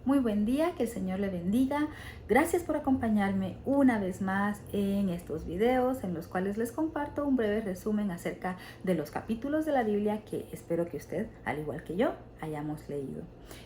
Muy buen día, que el Señor le bendiga. Gracias por acompañarme una vez más en estos videos en los cuales les comparto un breve resumen acerca de los capítulos de la Biblia que espero que usted, al igual que yo, hayamos leído.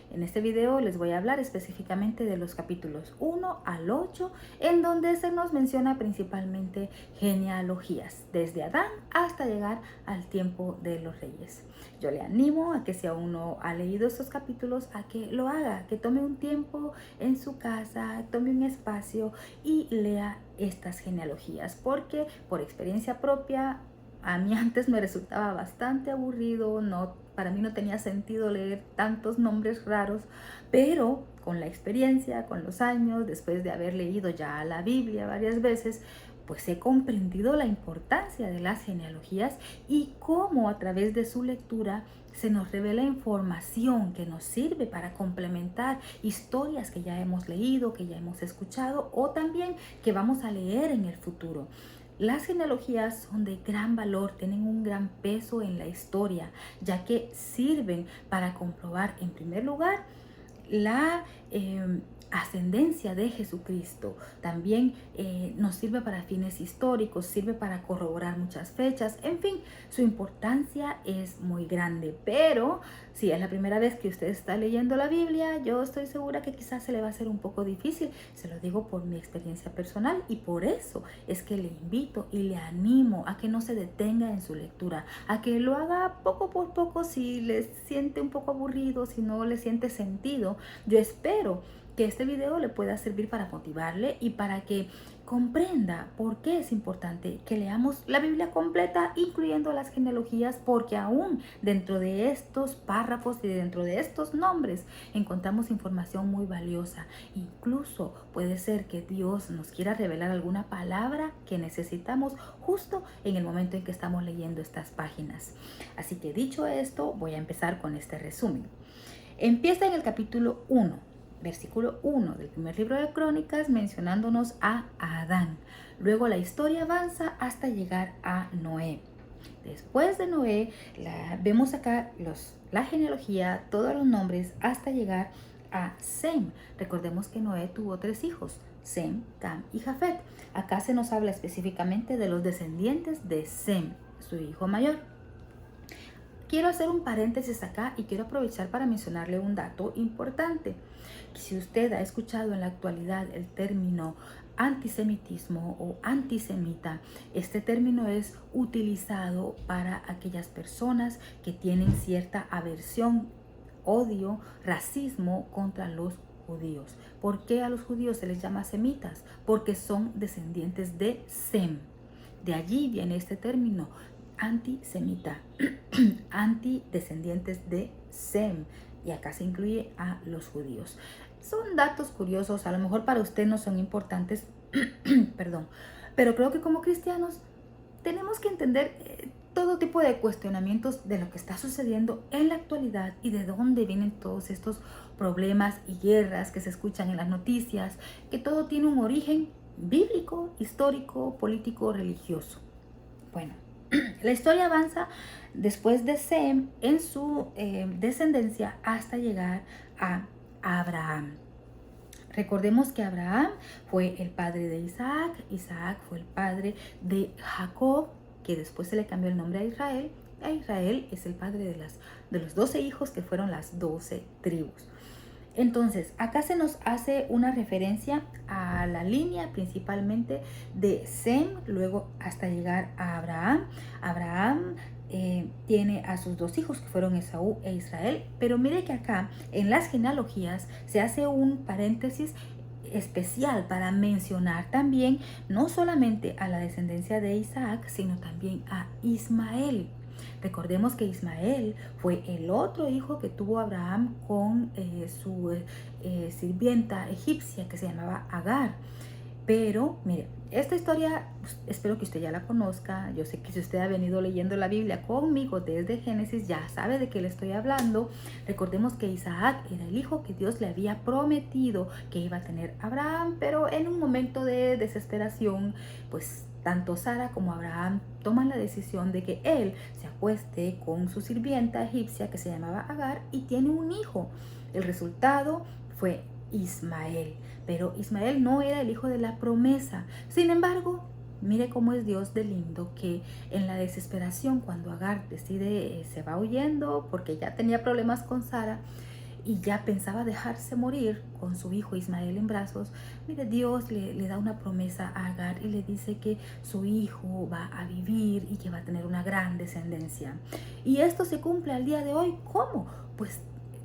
En este video les voy a hablar específicamente de los capítulos 1 al 8, en donde se nos menciona principalmente genealogías, desde Adán hasta llegar al tiempo de los reyes. Yo le animo a que si aún no ha leído estos capítulos, a que lo haga, que tome un tiempo en su casa, tome un espacio y lea estas genealogías, porque por experiencia propia, a mí antes me resultaba bastante aburrido, para mí no tenía sentido leer tantos nombres raros, pero con la experiencia, con los años, después de haber leído ya la Biblia varias veces, pues he comprendido la importancia de las genealogías y cómo a través de su lectura se nos revela información que nos sirve para complementar historias que ya hemos leído, que ya hemos escuchado o también que vamos a leer en el futuro. Las genealogías son de gran valor, tienen un gran peso en la historia, ya que sirven para comprobar, en primer lugar, la ascendencia de Jesucristo. También nos sirve para fines históricos, sirve para corroborar muchas fechas. En fin, su importancia es muy grande. Pero si es la primera vez que usted está leyendo la Biblia, yo estoy segura que quizás se le va a hacer un poco difícil. Se lo digo por mi experiencia personal y por eso es que le invito y le animo a que no se detenga en su lectura, a que lo haga poco por poco. Si le siente un poco aburrido, si no le siente sentido, yo espero que este video le pueda servir para motivarle y para que comprenda por qué es importante que leamos la Biblia completa, incluyendo las genealogías, porque aún dentro de estos párrafos y dentro de estos nombres encontramos información muy valiosa. Incluso puede ser que Dios nos quiera revelar alguna palabra que necesitamos justo en el momento en que estamos leyendo estas páginas. Así que dicho esto, voy a empezar con este resumen. Empieza en el capítulo 1. Versículo 1 del primer libro de Crónicas, mencionándonos a Adán. Luego la historia avanza hasta llegar a Noé. Después de Noé, vemos acá la genealogía, todos los nombres, hasta llegar a Sem. Recordemos que Noé tuvo 3 hijos, Sem, Cam y Jafet. Acá se nos habla específicamente de los descendientes de Sem, su hijo mayor. Quiero hacer un paréntesis acá y quiero aprovechar para mencionarle un dato importante. Si usted ha escuchado en la actualidad el término antisemitismo o antisemita, este término es utilizado para aquellas personas que tienen cierta aversión, odio, racismo contra los judíos. ¿Por qué a los judíos se les llama semitas? Porque son descendientes de Sem. De allí viene este término antisemita, antidescendientes de Sem, y acá se incluye a los judíos. Son datos curiosos, a lo mejor para usted no son importantes, perdón, pero creo que como cristianos tenemos que entender todo tipo de cuestionamientos de lo que está sucediendo en la actualidad y de dónde vienen todos estos problemas y guerras que se escuchan en las noticias, que todo tiene un origen bíblico, histórico, político, religioso. Bueno, la historia avanza después de Sem en su descendencia hasta llegar a Abraham. Recordemos que Abraham fue el padre de Isaac, Isaac fue el padre de Jacob, que después se le cambió el nombre a Israel. Israel es el padre de los 12 hijos que fueron las 12 tribus. Entonces, acá se nos hace una referencia a la línea principalmente de Sem, luego hasta llegar a Abraham. Abraham tiene a sus 2 hijos que fueron Esaú e Israel, pero mire que acá en las genealogías se hace un paréntesis especial para mencionar también no solamente a la descendencia de Isaac, sino también a Ismael. Recordemos que Ismael fue el otro hijo que tuvo Abraham con su sirvienta egipcia que se llamaba Agar. Pero, mire, esta historia espero que usted ya la conozca. Yo sé que si usted ha venido leyendo la Biblia conmigo desde Génesis, ya sabe de qué le estoy hablando. Recordemos que Isaac era el hijo que Dios le había prometido que iba a tener Abraham, pero en un momento de desesperación, pues tanto Sara como Abraham toman la decisión de que él se acueste con su sirvienta egipcia que se llamaba Agar y tiene un hijo. El resultado fue Ismael. Pero Ismael no era el hijo de la promesa. Sin embargo, mire cómo es Dios de lindo, que en la desesperación, cuando Agar decide, se va huyendo porque ya tenía problemas con Sara y ya pensaba dejarse morir con su hijo Ismael en brazos, mire, Dios le da una promesa a Agar y le dice que su hijo va a vivir y que va a tener una gran descendencia. Y esto se cumple al día de hoy. ¿Cómo? Pues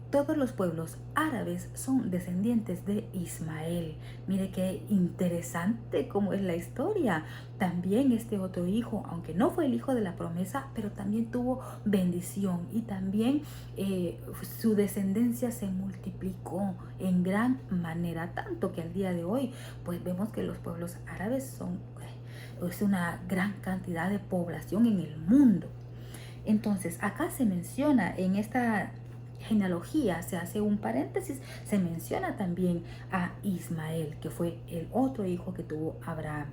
todos los pueblos árabes son descendientes de Ismael. Mire qué interesante cómo es la historia. También este otro hijo, aunque no fue el hijo de la promesa, pero también tuvo bendición y también su descendencia se multiplicó en gran manera, tanto que al día de hoy pues vemos que los pueblos árabes son es una gran cantidad de población en el mundo. Entonces acá se menciona en esta genealogía, se hace un paréntesis, se menciona también a Ismael, que fue el otro hijo que tuvo Abraham.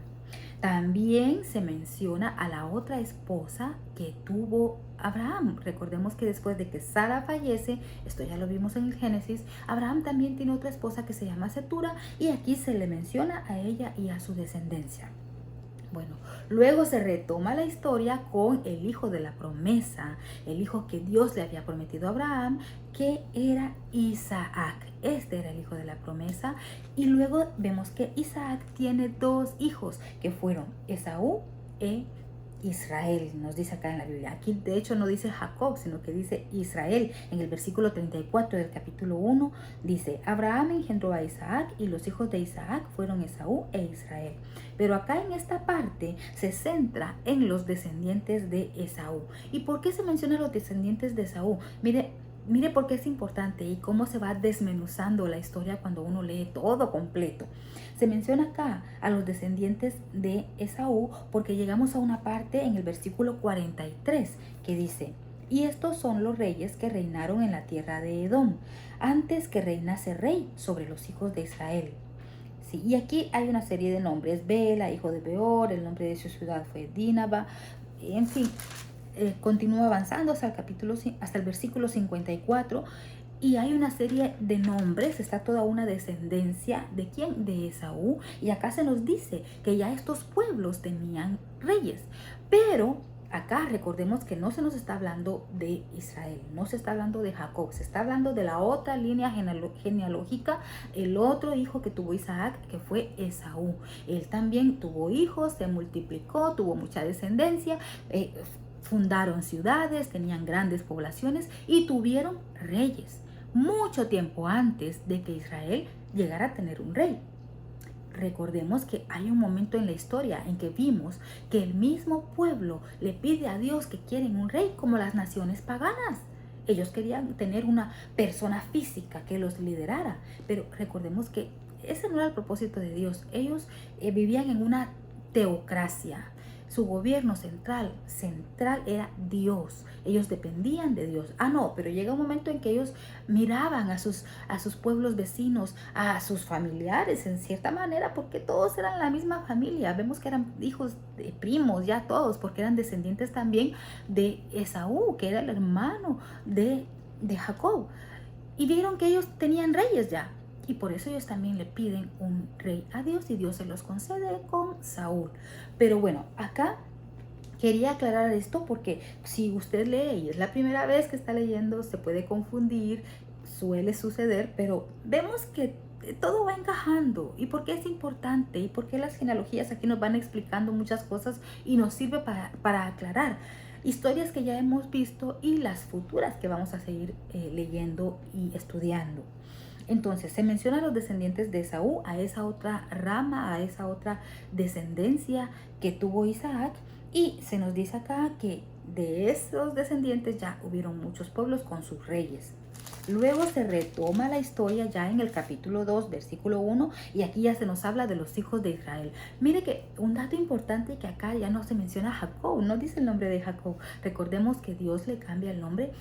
También se menciona a la otra esposa que tuvo Abraham. Recordemos que después de que Sara fallece, esto ya lo vimos en el Génesis, Abraham también tiene otra esposa que se llama Setura y aquí se le menciona a ella y a su descendencia. Bueno, luego se retoma la historia con el hijo de la promesa, el hijo que Dios le había prometido a Abraham, que era Isaac. Este era el hijo de la promesa. Y luego vemos que Isaac tiene dos hijos, que fueron Esaú e Israel, nos dice acá en la Biblia. Aquí de hecho no dice Jacob, sino que dice Israel. En el versículo 34 del capítulo 1 dice: Abraham engendró a Isaac y los hijos de Isaac fueron Esaú e Israel. Pero acá en esta parte se centra en los descendientes de Esaú. ¿Y por qué se mencionan los descendientes de Esaú? Mire por qué es importante y cómo se va desmenuzando la historia cuando uno lee todo completo. Se menciona acá a los descendientes de Esaú porque llegamos a una parte en el versículo 43 que dice: y estos son los reyes que reinaron en la tierra de Edom, antes que reinase rey sobre los hijos de Israel. Sí, y aquí hay una serie de nombres: Bela, hijo de Beor, el nombre de su ciudad fue Dínaba, en fin. Continúa avanzando hasta el versículo 54 y hay una serie de nombres, está toda una descendencia de ¿quién? De Esaú, y acá se nos dice que ya estos pueblos tenían reyes, pero acá recordemos que no se nos está hablando de Israel, no se está hablando de Jacob, se está hablando de la otra línea genealógica, el otro hijo que tuvo Isaac, que fue Esaú. Él también tuvo hijos, se multiplicó, tuvo mucha descendencia, fundaron ciudades, tenían grandes poblaciones y tuvieron reyes, mucho tiempo antes de que Israel llegara a tener un rey. Recordemos que hay un momento en la historia en que vimos que el mismo pueblo le pide a Dios que quieren un rey, como las naciones paganas. Ellos querían tener una persona física que los liderara, pero recordemos que ese no era el propósito de Dios. Ellos vivían en una teocracia. Su gobierno central era Dios. Ellos dependían de Dios. No, pero llega un momento en que ellos miraban a sus pueblos vecinos, a sus familiares en cierta manera, porque todos eran la misma familia. Vemos que eran hijos de primos, ya todos, porque eran descendientes también de Esaú, que era el hermano de Jacob. Y vieron que ellos tenían reyes ya. Y por eso ellos también le piden un rey a Dios y Dios se los concede con Saúl. Pero bueno, acá quería aclarar esto porque si usted lee y es la primera vez que está leyendo, se puede confundir, suele suceder, pero vemos que todo va encajando. ¿Y por qué es importante? ¿Y por qué las genealogías aquí nos van explicando muchas cosas y nos sirve para aclarar historias que ya hemos visto y las futuras que vamos a seguir leyendo y estudiando? Entonces se menciona a los descendientes de Esaú, a esa otra rama, a esa otra descendencia que tuvo Isaac, y se nos dice acá que de esos descendientes ya hubieron muchos pueblos con sus reyes. Luego se retoma la historia ya en el capítulo 2, versículo 1, y aquí ya se nos habla de los hijos de Israel. Mire que un dato importante que acá ya no se menciona a Jacob, no dice el nombre de Jacob. Recordemos que Dios le cambia el nombre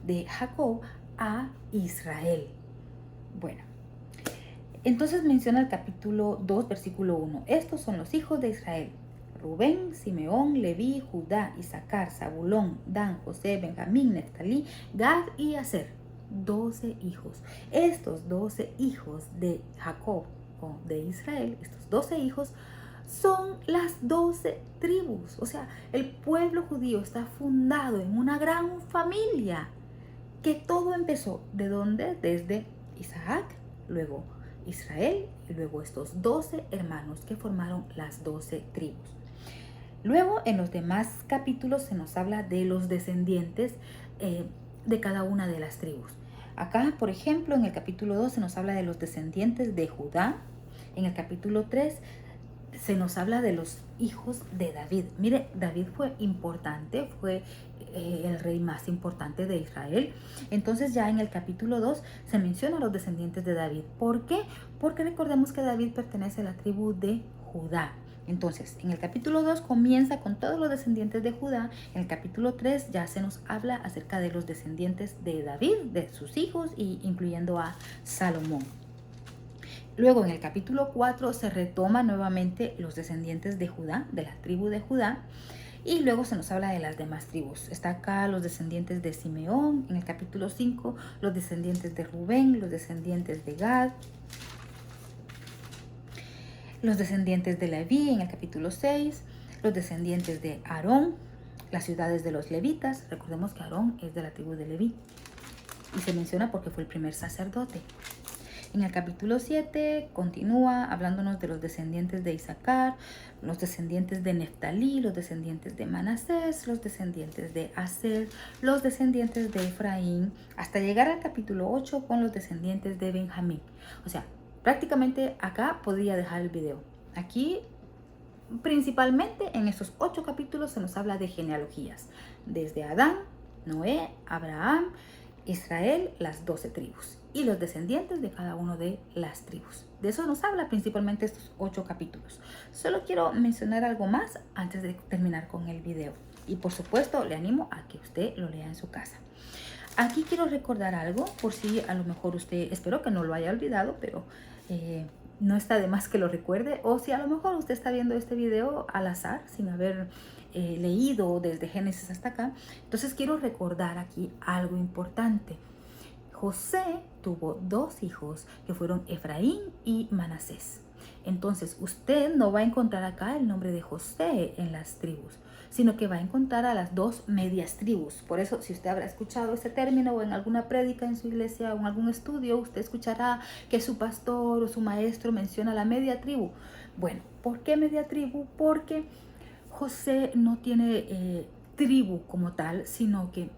de Jacob a Israel. Bueno, entonces menciona el capítulo 2, versículo 1. Estos son los hijos de Israel: Rubén, Simeón, Leví, Judá, Isaacar, Zabulón, Dan, José, Benjamín, Neftalí, Gad y Aser. 12 hijos. Estos 12 hijos de Jacob o de Israel, estos 12 hijos son las 12 tribus. O sea, el pueblo judío está fundado en una gran familia. Que todo empezó, ¿de dónde? Desde Isaac, luego Israel y luego estos 12 hermanos que formaron las 12 tribus. Luego en los demás capítulos se nos habla de los descendientes de cada una de las tribus. Acá, por ejemplo, en el capítulo 2 se nos habla de los descendientes de Judá. En el capítulo 3 se nos habla de los hijos de David. Mire, David fue importante, fue el rey más importante de Israel. Entonces ya en el capítulo 2 se menciona a los descendientes de David. ¿Por qué? Porque recordemos que David pertenece a la tribu de Judá. Entonces, en el capítulo 2 comienza con todos los descendientes de Judá. En el capítulo 3 ya se nos habla acerca de los descendientes de David, de sus hijos, y incluyendo a Salomón. Luego en el capítulo 4 se retoma nuevamente los descendientes de Judá, de la tribu de Judá, y luego se nos habla de las demás tribus. Está acá los descendientes de Simeón, en el capítulo 5, los descendientes de Rubén, los descendientes de Gad, los descendientes de Leví en el capítulo 6, los descendientes de Aarón, las ciudades de los levitas. Recordemos que Aarón es de la tribu de Leví y se menciona porque fue el primer sacerdote. En el capítulo 7 continúa hablándonos de los descendientes de Isaacar, los descendientes de Neftalí, los descendientes de Manasés, los descendientes de Aser, los descendientes de Efraín, hasta llegar al capítulo 8 con los descendientes de Benjamín. O sea, prácticamente acá podría dejar el video. Aquí, principalmente en estos 8 capítulos se nos habla de genealogías. Desde Adán, Noé, Abraham, Israel, las 12 tribus y los descendientes de cada una de las tribus. De eso nos habla principalmente estos 8 capítulos. Solo quiero mencionar algo más antes de terminar con el video. Y por supuesto, le animo a que usted lo lea en su casa. Aquí quiero recordar algo, por si a lo mejor usted, espero que no lo haya olvidado, pero no está de más que lo recuerde. O si a lo mejor usted está viendo este video al azar, sin haber leído desde Génesis hasta acá. Entonces quiero recordar aquí algo importante. José tuvo 2 hijos que fueron Efraín y Manasés. Entonces usted no va a encontrar acá el nombre de José en las tribus, sino que va a encontrar a las 2 medias tribus. Por eso, si usted habrá escuchado ese término o en alguna prédica en su iglesia o en algún estudio, usted escuchará que su pastor o su maestro menciona la media tribu. Bueno, ¿por qué media tribu? Porque José no tiene tribu como tal, sino que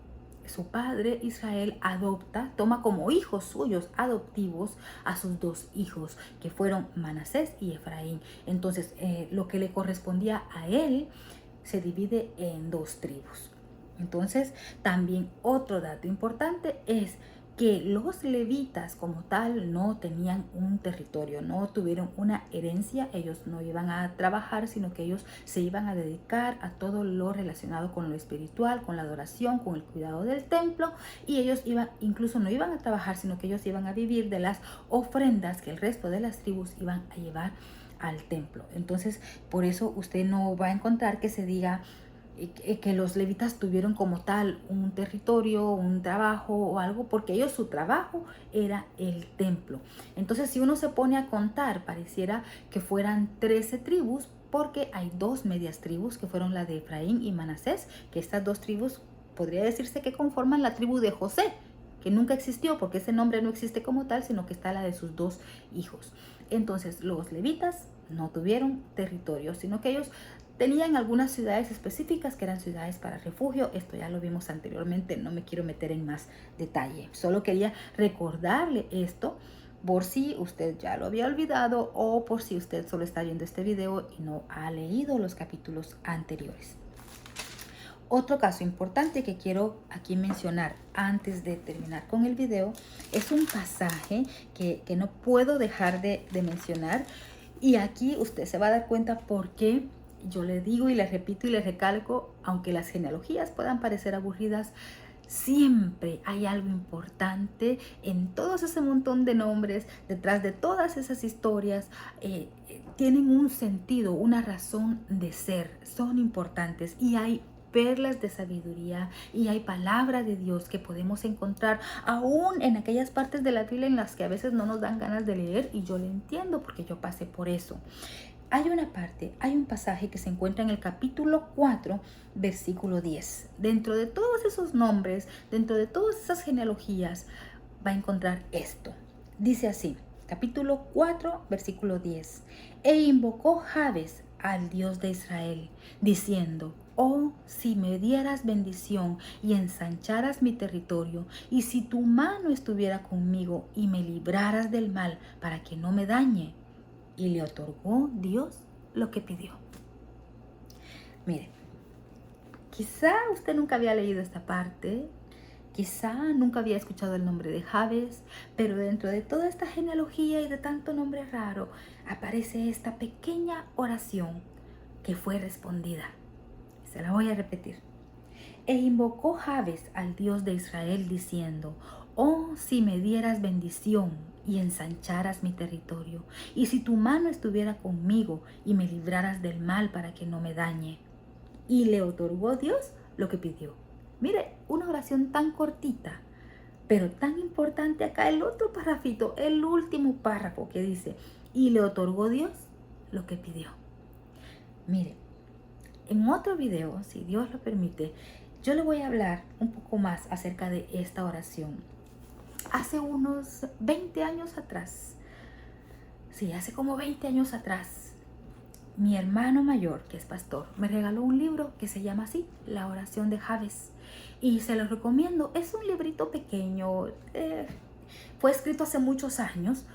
su padre Israel toma como hijos suyos adoptivos a sus 2 hijos, que fueron Manasés y Efraín. Entonces, lo que le correspondía a él se divide en 2 tribus. Entonces, también otro dato importante es que los levitas como tal no tenían un territorio, no tuvieron una herencia. Ellos no iban a trabajar, sino que ellos se iban a dedicar a todo lo relacionado con lo espiritual, con la adoración, con el cuidado del templo, y ellos incluso no iban a trabajar, sino que ellos iban a vivir de las ofrendas que el resto de las tribus iban a llevar al templo. Entonces, por eso usted no va a encontrar que se diga que los levitas tuvieron como tal un territorio, un trabajo o algo, porque ellos, su trabajo era el templo. Entonces, si uno se pone a contar, pareciera que fueran 13 tribus, porque hay 2 medias tribus que fueron la de Efraín y Manasés, que estas 2 tribus podría decirse que conforman la tribu de José, que nunca existió porque ese nombre no existe como tal, sino que está la de sus 2 hijos. Entonces, los levitas no tuvieron territorio, sino que ellos tenían algunas ciudades específicas que eran ciudades para refugio. Esto ya lo vimos anteriormente, no me quiero meter en más detalle. Solo quería recordarle esto por si usted ya lo había olvidado o por si usted solo está viendo este video y no ha leído los capítulos anteriores. Otro caso importante que quiero aquí mencionar antes de terminar con el video es un pasaje que no puedo dejar de mencionar, y aquí usted se va a dar cuenta por qué yo le digo y le repito y le recalco, aunque las genealogías puedan parecer aburridas, siempre hay algo importante en todos ese montón de nombres, detrás de todas esas historias. Tienen un sentido, una razón de ser, son importantes, y hay perlas de sabiduría y hay palabra de Dios que podemos encontrar aún en aquellas partes de la Biblia en las que a veces no nos dan ganas de leer, y yo lo entiendo porque yo pasé por eso. Hay un pasaje que se encuentra en el capítulo 4, versículo 10. Dentro de todos esos nombres, dentro de todas esas genealogías, va a encontrar esto. Dice así, capítulo 4, versículo 10. E invocó Jabes al Dios de Israel, diciendo: oh, si me dieras bendición y ensancharas mi territorio, y si tu mano estuviera conmigo y me libraras del mal para que no me dañe. Y le otorgó Dios lo que pidió. Mire, quizá usted nunca había leído esta parte, quizá nunca había escuchado el nombre de Jabes, pero dentro de toda esta genealogía y de tanto nombre raro, aparece esta pequeña oración que fue respondida. Se la voy a repetir. E invocó Jabes al Dios de Israel diciendo: oh, si me dieras bendición y ensancharas mi territorio, y si tu mano estuviera conmigo y me libraras del mal para que no me dañe. Y le otorgó Dios lo que pidió. Mire, una oración tan cortita, pero tan importante. Acá el otro párrafito, el último párrafo que dice: y le otorgó Dios lo que pidió. Mire, en otro video, si Dios lo permite, yo le voy a hablar un poco más acerca de esta oración. Hace unos 20 años atrás, hace como 20 años atrás, mi hermano mayor, que es pastor, me regaló un libro que se llama así, La oración de Jabes. Y se lo recomiendo. Es un librito pequeño, fue escrito hace muchos años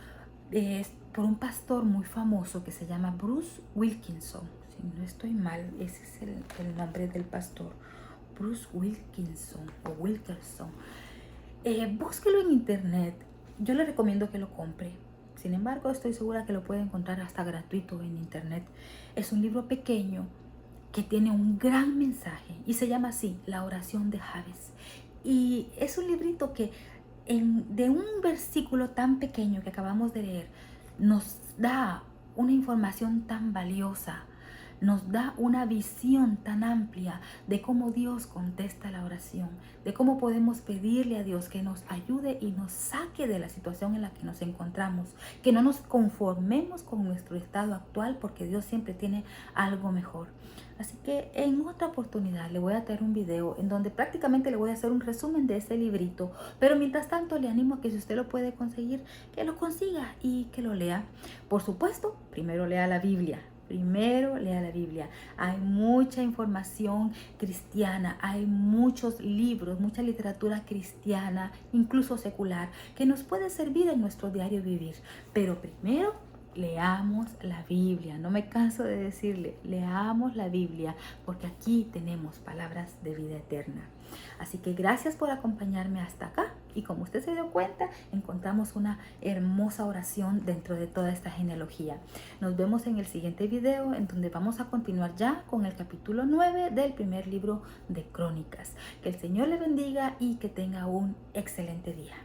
por un pastor muy famoso que se llama Bruce Wilkinson. Si no estoy mal, ese es el nombre del pastor, Bruce Wilkinson o Wilkerson. Búsquelo en internet. Yo le recomiendo que lo compre. Sin embargo, estoy segura que lo puede encontrar hasta gratuito en internet. Es un libro pequeño que tiene un gran mensaje y se llama así, La oración de Jabes. Y es un librito que de un versículo tan pequeño que acabamos de leer nos da una información tan valiosa, nos da una visión tan amplia de cómo Dios contesta la oración, de cómo podemos pedirle a Dios que nos ayude y nos saque de la situación en la que nos encontramos, que no nos conformemos con nuestro estado actual, porque Dios siempre tiene algo mejor. Así que en otra oportunidad le voy a traer un video en donde prácticamente le voy a hacer un resumen de ese librito, pero mientras tanto le animo a que si usted lo puede conseguir, que lo consiga y que lo lea. Por supuesto, primero lea la Biblia. Primero lea la Biblia. Hay mucha información cristiana, hay muchos libros, mucha literatura cristiana, incluso secular, que nos puede servir en nuestro diario vivir. Pero primero leamos la Biblia. No me canso de decirle, leamos la Biblia, porque aquí tenemos palabras de vida eterna. Así que gracias por acompañarme hasta acá. Y como usted se dio cuenta, encontramos una hermosa oración dentro de toda esta genealogía. Nos vemos en el siguiente video, en donde vamos a continuar ya con el capítulo 9 del primer libro de Crónicas. Que el Señor le bendiga y que tenga un excelente día.